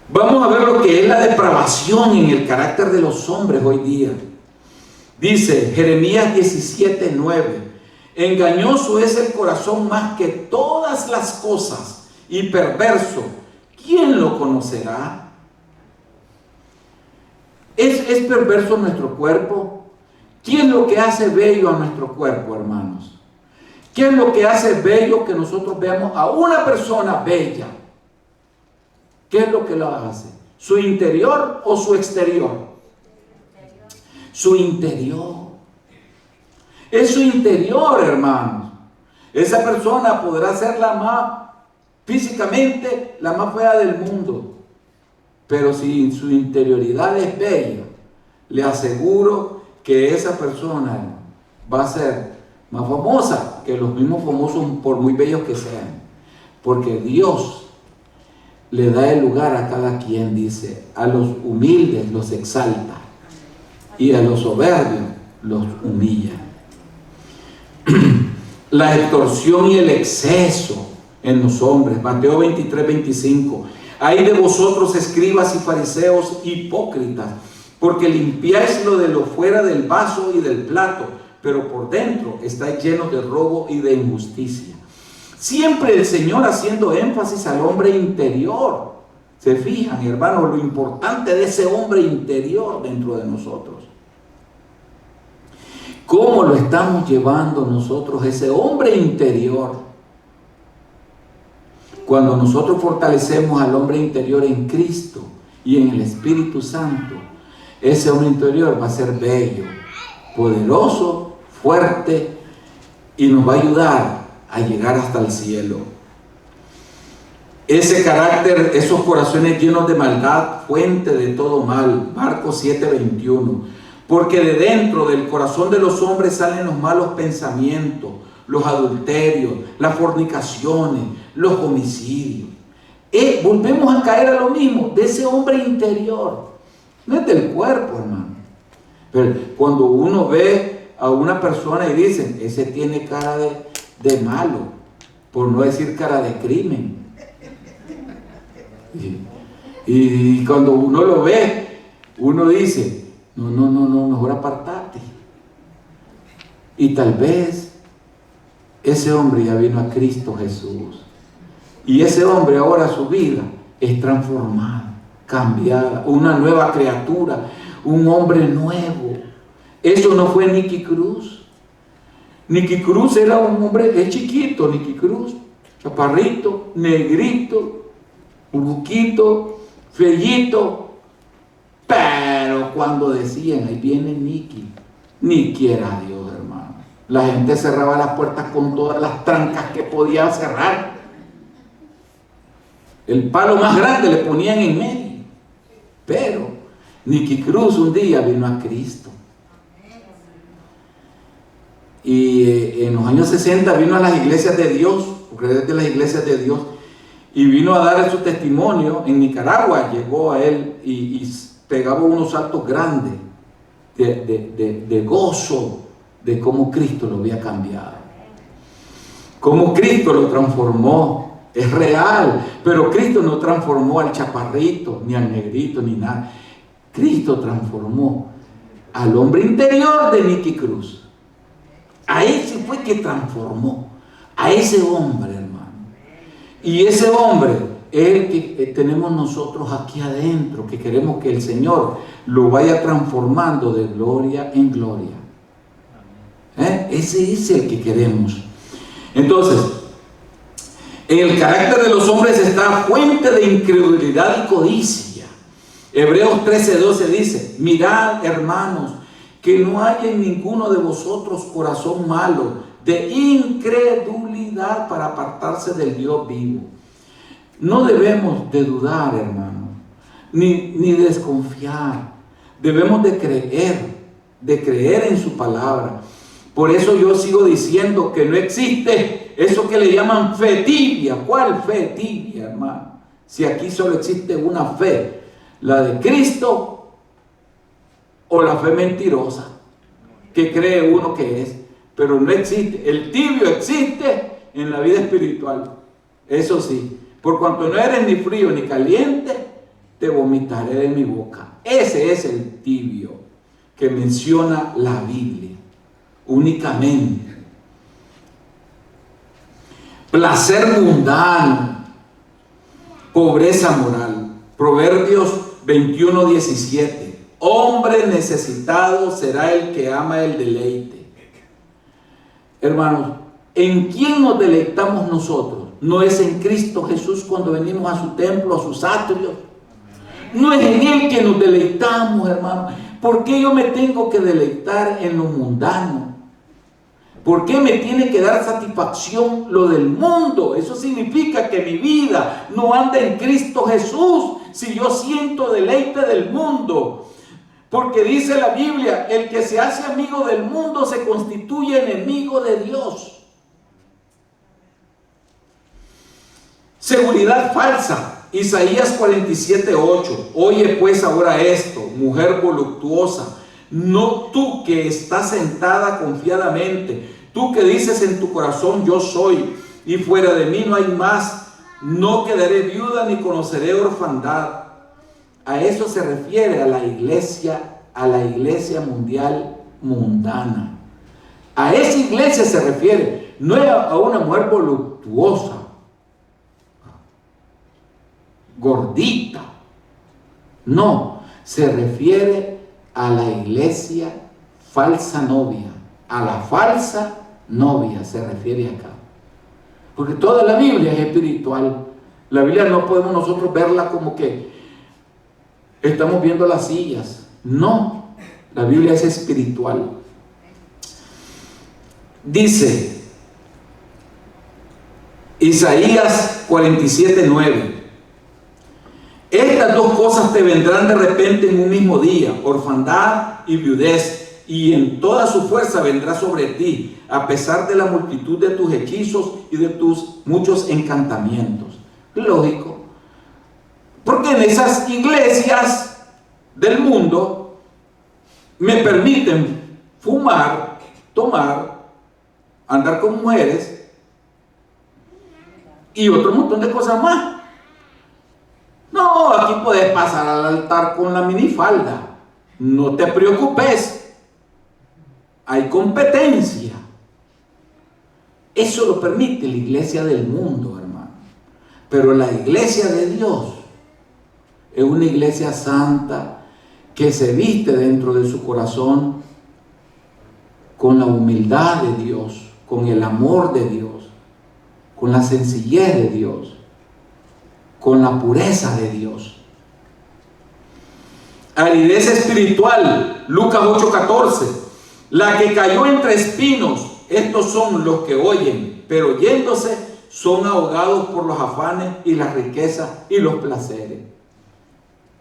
Vamos a ver lo que es la depravación en el carácter de los hombres hoy día. Dice Jeremías 17:9: engañoso es el corazón más que todas las cosas y perverso. ¿quién lo conocerá? ¿Es perverso nuestro cuerpo? ¿Qué es lo que hace bello a nuestro cuerpo, hermanos? ¿Qué es lo que hace bello que nosotros veamos a una persona bella? ¿Qué es lo que lo hace? ¿Su interior o su exterior? Su interior. Es su interior, hermanos. Esa persona podrá ser la más, físicamente, la más fea del mundo. Pero si su interioridad es bella, le aseguro que esa persona va a ser más famosa que los mismos famosos, por muy bellos que sean. Porque Dios le da el lugar a cada quien, dice, a los humildes los exalta y a los soberbios los humilla. La extorsión y el exceso en los hombres. Mateo 23, 25. Ay de vosotros, escribas y fariseos hipócritas, porque limpiáis lo de lo fuera del vaso y del plato, pero por dentro estáis llenos de robo y de injusticia. Siempre el Señor haciendo énfasis al hombre interior. Se fijan, hermanos, lo importante de ese hombre interior dentro de nosotros. ¿Cómo lo estamos llevando nosotros, ese hombre interior? Cuando nosotros fortalecemos al hombre interior en Cristo y en el Espíritu Santo, ese hombre interior va a ser bello, poderoso, fuerte y nos va a ayudar a llegar hasta el cielo. Ese carácter, esos corazones llenos de maldad, fuente de todo mal. Marcos 7:21. Porque de dentro del corazón de los hombres salen los malos pensamientos, los adulterios, las fornicaciones, los homicidios. Volvemos a caer a lo mismo, de ese hombre interior. No es del cuerpo, hermano. Pero cuando uno ve a una persona y dicen, ese tiene cara de malo, por no decir cara de crimen. Y cuando uno lo ve, uno dice, no, mejor apartate. Y tal vez ese hombre ya vino a Cristo Jesús. Y ese hombre ahora su vida es transformada, cambiada, una nueva criatura, un hombre nuevo. Eso no fue Nicky Cruz. Nicky Cruz era un hombre, es chiquito, Nicky Cruz, chaparrito, negrito, burbuquito, fellito. Pero cuando decían, ahí viene ni quiera Dios, hermano. La gente cerraba las puertas con todas las trancas que podía cerrar. El palo más grande le ponían en medio. Pero Nicky Cruz un día vino a Cristo. Y en los años 60 vino a las iglesias de Dios, porque es de las iglesias de Dios, y vino a dar su testimonio. En Nicaragua llegó a él y pegaba unos saltos grandes de gozo de cómo Cristo lo había cambiado, cómo Cristo lo transformó. Es real, pero Cristo no transformó al chaparrito, ni al negrito, ni nada. Cristo transformó al hombre interior de Nicky Cruz. A ese fue que transformó, a ese hombre, hermano. Y ese hombre es el que tenemos nosotros aquí adentro, que queremos que el Señor lo vaya transformando de gloria en gloria. Ese es el que queremos. Entonces, en el carácter de los hombres está fuente de incredulidad y codicia. Hebreos 13:12 dice, mirad, hermanos, que no haya en ninguno de vosotros corazón malo de incredulidad para apartarse del Dios vivo. No debemos de dudar, hermano, ni desconfiar. Debemos de creer en su palabra. Por eso yo sigo diciendo que no existe eso que le llaman fe tibia. ¿Cuál fe tibia, hermano? Si aquí solo existe una fe, la de Cristo o la fe mentirosa, que cree uno que es, pero no existe. El tibio existe en la vida espiritual. Eso sí, por cuanto no eres ni frío ni caliente, te vomitaré de mi boca. Ese es el tibio que menciona la Biblia únicamente. Placer mundano. pobreza moral. Proverbios 21:17. Hombre necesitado será el que ama el deleite. Hermanos, ¿en quién nos deleitamos nosotros? ¿No es en Cristo Jesús cuando venimos a su templo, a sus atrios? No es en Él que nos deleitamos, hermanos. ¿Por qué yo me tengo que deleitar en lo mundano? ¿Por qué me tiene que dar satisfacción lo del mundo? Eso significa que mi vida no anda en Cristo Jesús si yo siento deleite del mundo. Porque dice la Biblia, el que se hace amigo del mundo se constituye enemigo de Dios. Seguridad falsa. Isaías 47:8. Oye pues ahora esto, mujer voluptuosa, no tú que estás sentada confiadamente, tú que dices en tu corazón yo soy y fuera de mí no hay más, no quedaré viuda ni conoceré orfandad. A eso se refiere a la iglesia mundial mundana. A esa iglesia se refiere, no a una mujer voluptuosa, gordita. No, se refiere a la iglesia falsa novia, a la falsa novia se refiere acá. Porque toda la Biblia es espiritual. La Biblia no podemos nosotros verla como que estamos viendo las sillas. No, la Biblia es espiritual. Dice Isaías 47:9. Estas dos cosas te vendrán de repente en un mismo día, orfandad y viudez, y en toda su fuerza vendrá sobre ti, a pesar de la multitud de tus hechizos y de tus muchos encantamientos. Lógico, porque en esas iglesias del mundo me permiten fumar, tomar, andar con mujeres y otro montón de cosas más. No, aquí puedes pasar al altar con la minifalda. No te preocupes. Hay competencia. Eso lo permite la iglesia del mundo, hermano. Pero la iglesia de Dios es una iglesia santa que se viste dentro de su corazón con la humildad de Dios, con el amor de Dios, con la sencillez de Dios, con la pureza de Dios. Aridez espiritual, Lucas 8:14. La que cayó entre espinos, estos son los que oyen, pero yéndose son ahogados por los afanes y las riquezas y los placeres.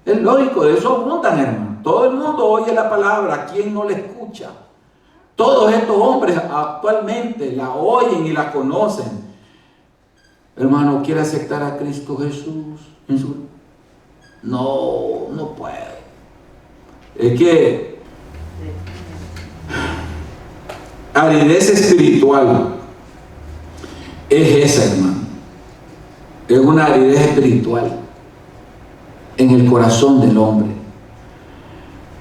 Es lógico, de eso abundan, hermano. Todo el mundo oye la palabra, ¿quién no la escucha? Todos estos hombres actualmente la oyen y la conocen. Hermano, ¿quiere aceptar a Cristo Jesús? No puede. Es que aridez espiritual es esa, hermano. Es una aridez espiritual en el corazón del hombre.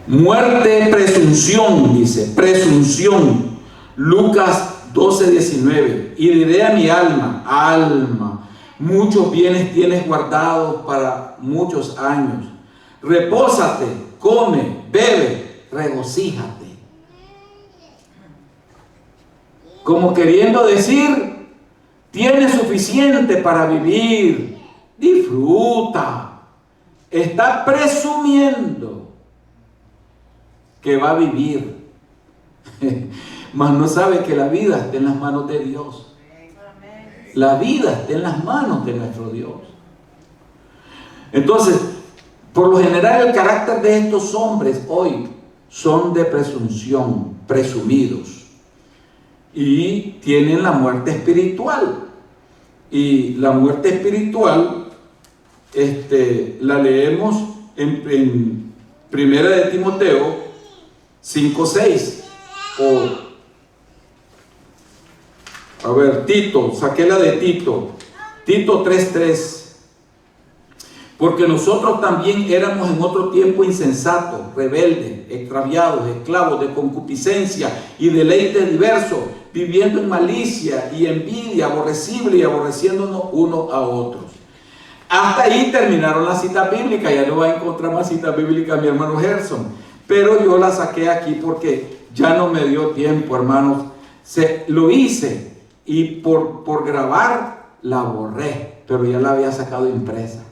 Muerte, presunción, dice, presunción. Lucas 12:19. Y diré a mi alma, alma, muchos bienes tienes guardados para muchos años. Repósate, come, bebe, regocíjate. Como queriendo decir, tienes suficiente para vivir, disfruta. Está presumiendo que va a vivir. Mas no sabe que la vida está en las manos de Dios. La vida está en las manos de nuestro Dios. Entonces, por lo general el carácter de estos hombres hoy son de presunción, presumidos, y tienen la muerte espiritual. Y la muerte espiritual la leemos en Primera de Timoteo 5:6. A ver, Tito, saqué la de Tito 3:3. Porque nosotros también éramos en otro tiempo insensatos, rebeldes, extraviados, esclavos de concupiscencia y deleites diversos, viviendo en malicia y envidia, aborrecible y aborreciéndonos unos a otros. Hasta ahí terminaron las citas bíblicas. Ya no va a encontrar más citas bíblicas mi hermano Gerson, pero yo la saqué aquí porque ya no me dio tiempo, hermanos. Lo hice y por grabar la borré, pero ya la había sacado impresa.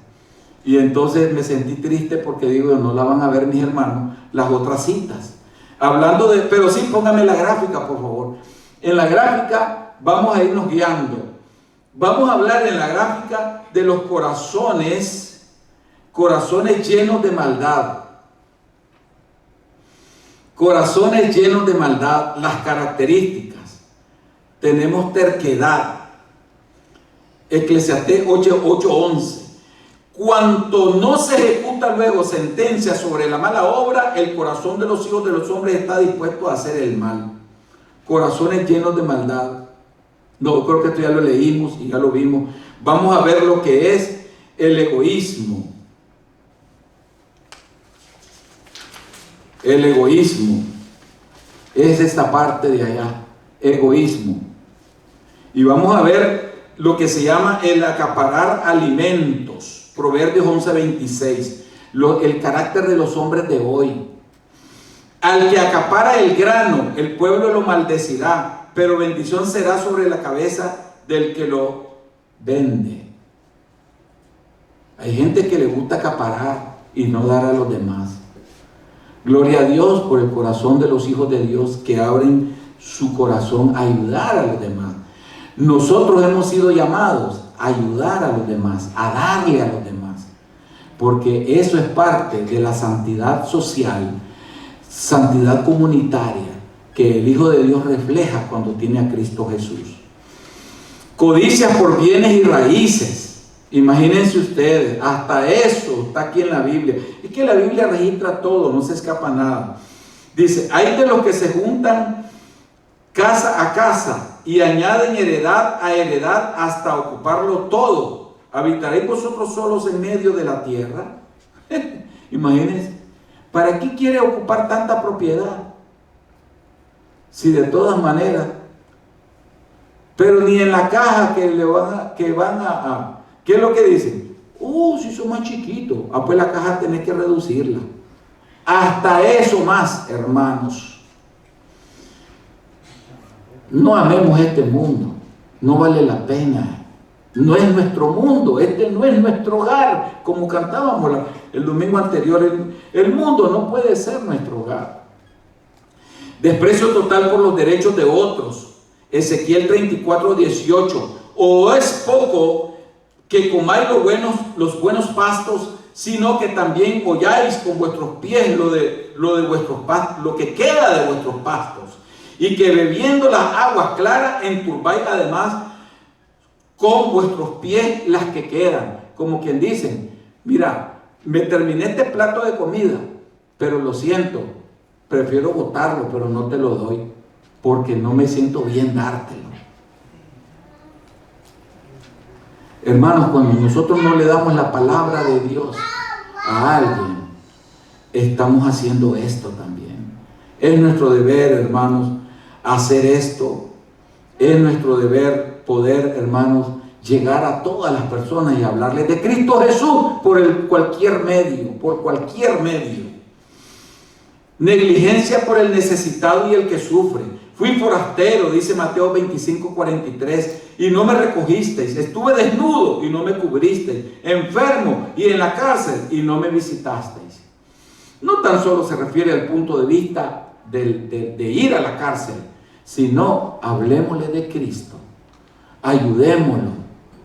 Y entonces me sentí triste porque digo, no la van a ver mis hermanos las otras citas. Hablando de, pero sí, póngame la gráfica, por favor. En la gráfica vamos a irnos guiando. Vamos a hablar en la gráfica de los corazones llenos de maldad. Corazones llenos de maldad, las características. Tenemos terquedad. Eclesiastés 8:11. Cuanto no se ejecuta luego sentencia sobre la mala obra, el corazón de los hijos de los hombres está dispuesto a hacer el mal. Corazones llenos de maldad. No, creo que esto ya lo leímos y ya lo vimos. Vamos a ver lo que es el egoísmo. El egoísmo es esta parte de allá, egoísmo. Y vamos a ver lo que se llama el acaparar alimentos. Proverbios 11:26. El carácter de los hombres de hoy. Al que acapara el grano, el pueblo lo maldecirá, pero bendición será sobre la cabeza del que lo vende. Hay gente que le gusta acaparar y no dar a los demás. Gloria a Dios por el corazón de los hijos de Dios que abren su corazón a ayudar a los demás. Nosotros hemos sido llamados a ayudar a los demás, a darle a los demás, porque eso es parte de la santidad social, santidad comunitaria que el Hijo de Dios refleja cuando tiene a Cristo Jesús. Codicia por bienes y raíces. Imagínense ustedes, hasta eso está aquí en la Biblia. Es que la Biblia registra todo, no se escapa nada. Dice, hay de los que se juntan casa a casa y añaden heredad a heredad hasta ocuparlo todo. ¿Habitaréis vosotros solos en medio de la tierra? Imagínense, ¿para qué quiere ocupar tanta propiedad? Si de todas maneras, pero ni en la caja que van a ¿qué es lo que dicen? Si son más chiquitos, pues la caja tenés que reducirla. Hasta eso más, hermanos. No amemos este mundo, no vale la pena. No es nuestro mundo, este no es nuestro hogar, como cantábamos el domingo anterior. El mundo no puede ser nuestro hogar. Desprecio total por los derechos de otros. Ezequiel 34:18. ¿O es poco que comáis los buenos pastos, sino que también holláis con vuestros pies lo de vuestros pastos, lo que queda de vuestros pastos, y que bebiendo las aguas claras enturbáis además con vuestros pies las que quedan? Como quien dice, mira, me terminé este plato de comida, pero lo siento, prefiero botarlo, pero no te lo doy, porque no me siento bien dártelo. Hermanos, cuando nosotros no le damos la palabra de Dios a alguien, estamos haciendo esto también. Es nuestro deber, hermanos, hacer esto. Es nuestro deber poder, hermanos, llegar a todas las personas y hablarles de Cristo Jesús por cualquier medio. Negligencia por el necesitado y el que sufre. Fui forastero, dice Mateo 25:43, y no me recogisteis. Estuve desnudo y no me cubristeis. Enfermo y en la cárcel y no me visitasteis. No tan solo se refiere al punto de vista de ir a la cárcel, sino hablemosle de Cristo. Ayudémoslo,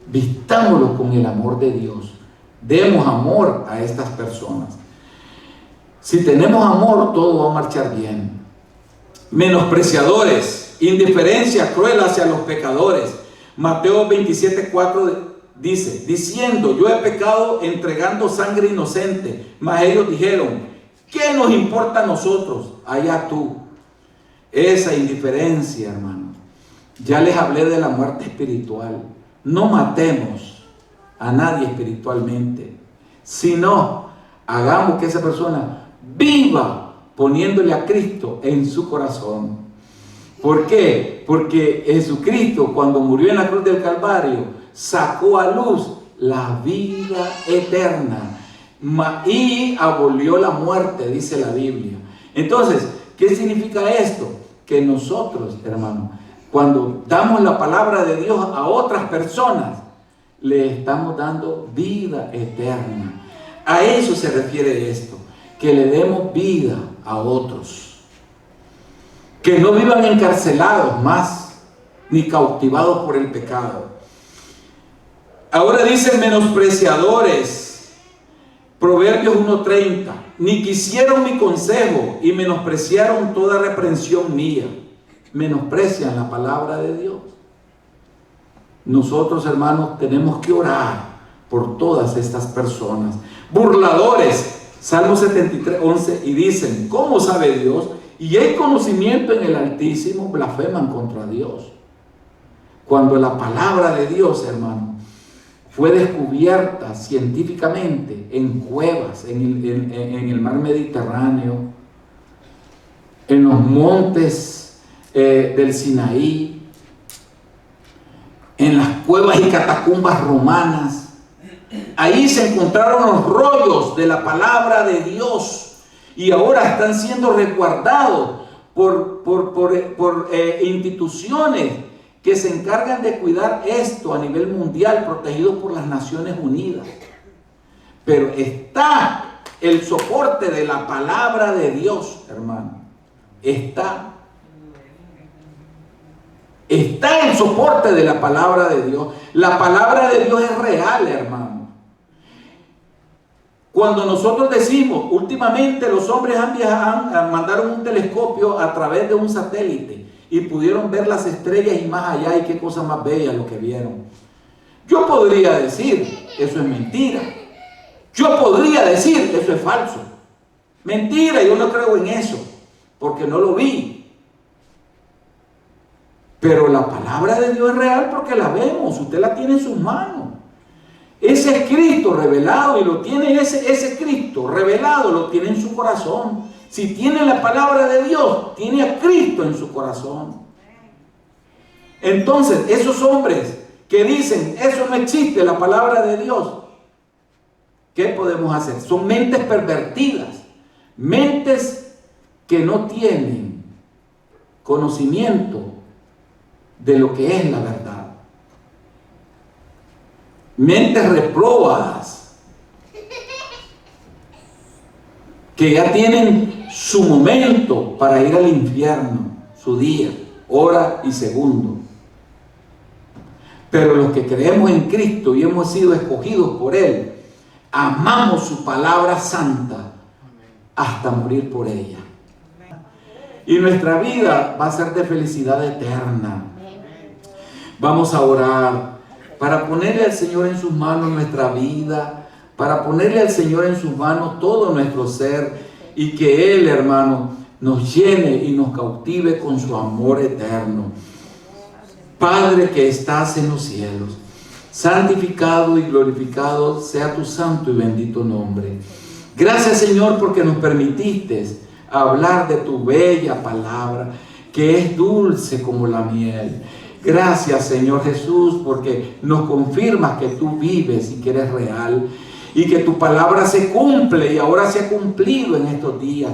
vistámoslo con el amor de Dios. Demos amor a estas personas. Si tenemos amor, todo va a marchar bien. Menospreciadores, indiferencia cruel hacia los pecadores. Mateo 27:4 dice, diciendo, yo he pecado entregando sangre inocente. Mas ellos dijeron, ¿qué nos importa a nosotros? Allá tú. Esa indiferencia, hermano. Ya les hablé de la muerte espiritual. No matemos a nadie espiritualmente, sino hagamos que esa persona viva poniéndole a Cristo en su corazón. ¿Por qué? Porque Jesucristo, cuando murió en la cruz del Calvario, sacó a luz la vida eterna y abolió la muerte, dice la Biblia. Entonces, ¿qué significa esto? Que nosotros, hermano, cuando damos la palabra de Dios a otras personas, le estamos dando vida eterna. A eso se refiere esto, que le demos vida a otros. Que no vivan encarcelados más, ni cautivados por el pecado. Ahora dicen menospreciadores, Proverbios 1:30, ni quisieron mi consejo y menospreciaron toda reprensión mía. Menosprecian la palabra de Dios. Nosotros, hermanos, tenemos que orar por todas estas personas. Burladores, Salmo 73:11, y dicen, ¿cómo sabe Dios? Y hay conocimiento en el Altísimo, blasfeman contra Dios. Cuando la palabra de Dios, hermano, fue descubierta científicamente en cuevas, en el mar Mediterráneo, en los montes del Sinaí, en las cuevas y catacumbas romanas. Ahí se encontraron los rollos de la palabra de Dios y ahora están siendo resguardados por instituciones que se encargan de cuidar esto a nivel mundial, protegidos por las Naciones Unidas. Pero está el soporte de la palabra de Dios, hermano. Está el soporte de la palabra de Dios. La palabra de Dios es real, hermano. Cuando nosotros decimos, últimamente los hombres mandaron un telescopio a través de un satélite y pudieron ver las estrellas y más allá, y qué cosa más bella lo que vieron. Yo podría decir, eso es mentira. Yo podría decir, eso es falso. Mentira, yo no creo en eso, porque no lo vi. Pero la palabra de Dios es real porque la vemos, usted la tiene en sus manos. Ese es Cristo revelado y lo tiene, ese Cristo revelado lo tiene en su corazón. Si tiene la palabra de Dios, tiene a Cristo en su corazón. Entonces, esos hombres que dicen, eso no existe, la palabra de Dios, ¿qué podemos hacer? Son mentes pervertidas, mentes que no tienen conocimiento de lo que es la verdad. Mentes reprobadas, que ya tienen su momento para ir al infierno, su día, hora y segundo. Pero los que creemos en Cristo y hemos sido escogidos por Él, amamos su palabra santa hasta morir por ella. Y nuestra vida va a ser de felicidad eterna. Vamos a orar para ponerle al Señor en sus manos nuestra vida, para ponerle al Señor en sus manos todo nuestro ser, y que Él, hermano, nos llene y nos cautive con su amor eterno. Padre que estás en los cielos, santificado y glorificado sea tu santo y bendito nombre. Gracias, Señor, porque nos permitiste hablar de tu bella palabra, que es dulce como la miel. Gracias, Señor Jesús, porque nos confirmas que tú vives y que eres real, y que tu palabra se cumple y ahora se ha cumplido en estos días.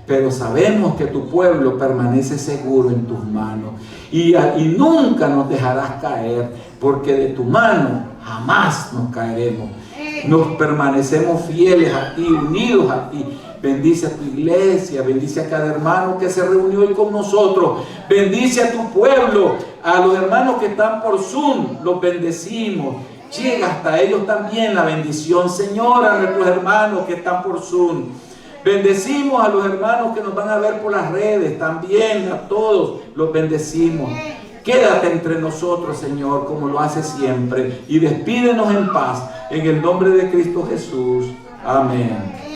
Pero sabemos que tu pueblo permanece seguro en tus manos y nunca nos dejarás caer, porque de tu mano jamás nos caeremos. Nos permanecemos fieles a ti, unidos a ti. Bendice a tu iglesia, bendice a cada hermano que se reunió hoy con nosotros. Bendice a tu pueblo, a los hermanos que están por Zoom, los bendecimos. Llega hasta ellos también la bendición, Señor, a nuestros hermanos que están por Zoom. Bendecimos a los hermanos que nos van a ver por las redes, también a todos los bendecimos. Quédate entre nosotros, Señor, como lo hace siempre, y despídenos en paz, en el nombre de Cristo Jesús. Amén.